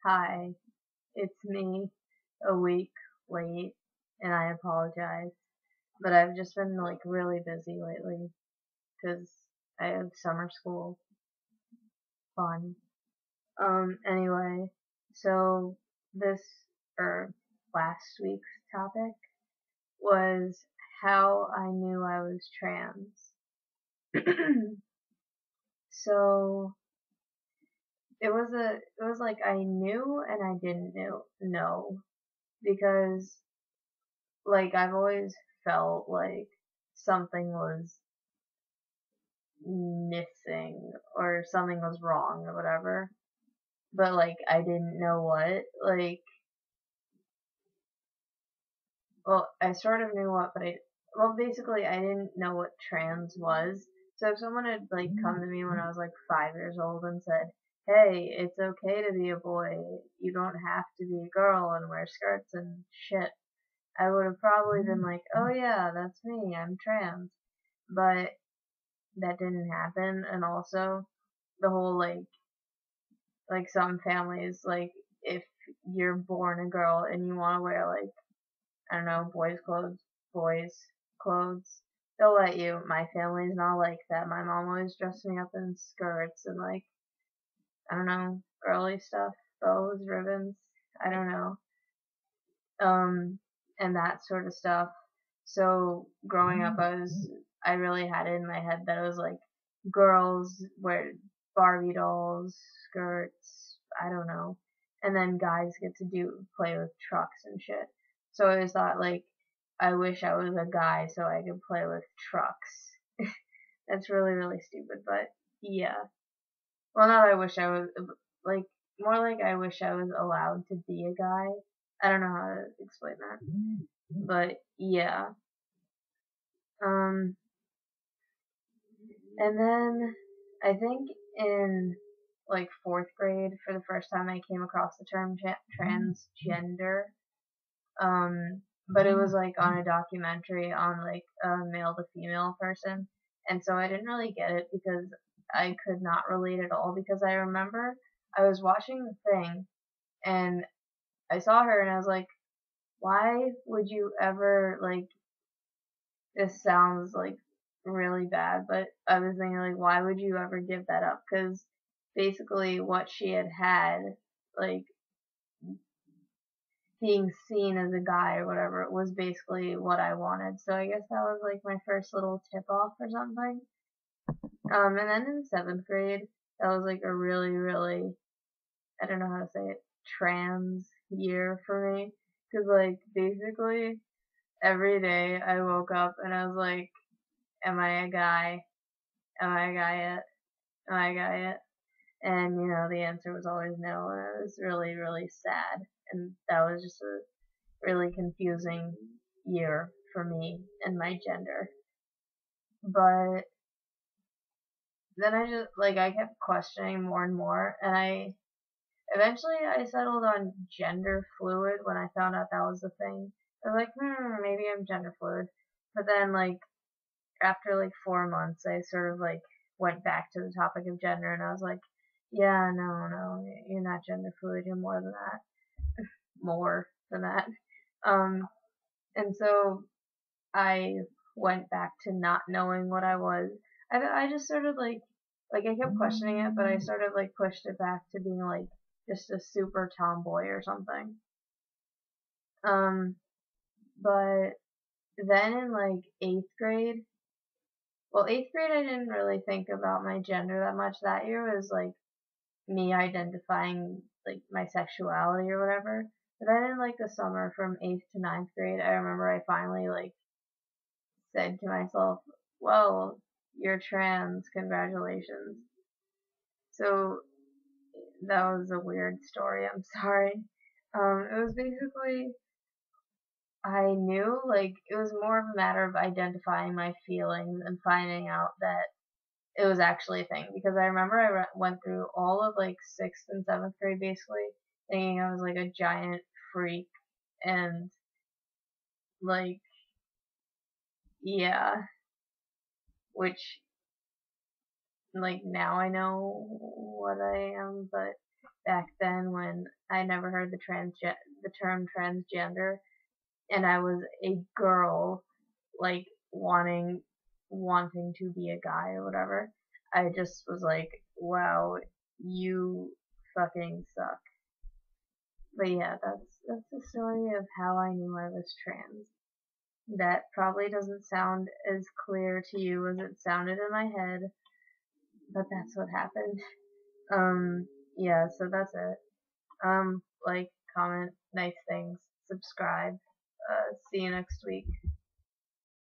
Hi, it's me, a week late, and I apologize. But I've just been like really busy lately because I have summer school. Fun. Anyway, so this or last week's topic was how I knew I was trans. So it was like I knew and I didn't know because like I've always felt like something was missing or something was wrong or whatever. But like I didn't know what. Well, I sort of knew what, but basically I didn't know what trans was. So if someone had like come to me when I was like 5 years old and said, "Hey, it's okay to be a boy. You don't have to be a girl and wear skirts and shit," I would have probably been like, "Oh yeah, that's me. I'm trans." But that didn't happen, and also the whole like some families, like if you're born a girl and you want to wear like I don't know, boys clothes, they'll let you. My family's not like that. My mom always dressed me up in skirts and like I don't know, girly stuff, bows, ribbons, I don't know, um and that sort of stuff. So growing up, I really had it in my head that it was like girls wear Barbie dolls, skirts, I don't know, and then guys get to play with trucks and shit. So I always thought like I wish I was a guy so I could play with trucks. That's really stupid, but yeah. Well, not I wish I was like more like I wish I was allowed to be a guy. I don't know how to explain that, but yeah. Um, And then I think in like fourth grade, for the first time, I came across the term transgender. But it was like on a documentary on like a male to female person, and so I didn't really get it because I could not relate at all. Because I remember I was watching the thing and I saw her and I was like, why would you ever like this sounds like really bad, but I was thinking like, why would you ever give that up? Because basically, what she had, like being seen as a guy or whatever, was basically what I wanted. So I guess that was like my first little tip off or something. And then in seventh grade, that was like a really, I don't know how to say it, trans year for me. Because like basically every day I woke up and I was like, am I a guy? Am I a guy yet? Am I a guy yet? And the answer was always no, and it was really sad. And that was just a really confusing year for me and my gender. But then I kept questioning more and more, and I eventually I settled on gender fluid when I found out that was the thing. I was like, maybe I'm gender fluid. But then after like 4 months, I sort of like went back to the topic of gender, and I was like, yeah, no, you're not gender fluid. You're more than that. Um, and so I went back to not knowing what I was. I just sort of like I kept questioning it, but I sort of like pushed it back to being like just a super tomboy or something. Um, but then in like eighth grade I didn't really think about my gender that much. That year was like me identifying like my sexuality or whatever. But then in like the summer from eighth to ninth grade, I remember I finally like said to myself, "Well, you're trans, congratulations." So that was a weird story. I'm sorry. It was basically I knew like it was more of a matter of identifying my feelings and finding out that it was actually a thing because I remember went through all of like sixth and seventh grade basically thinking I was like a giant freak and like yeah, which like now I know what I am, but back then when I never heard the term transgender, and I was a girl, like wanting to be a guy or whatever. I just was like, wow, you fucking suck. But yeah, that's the story of how I knew I was trans. That probably doesn't sound as clear to you as it sounded in my head, but that's what happened. Yeah, so that's it. Like, comment, nice things, subscribe. See you next week.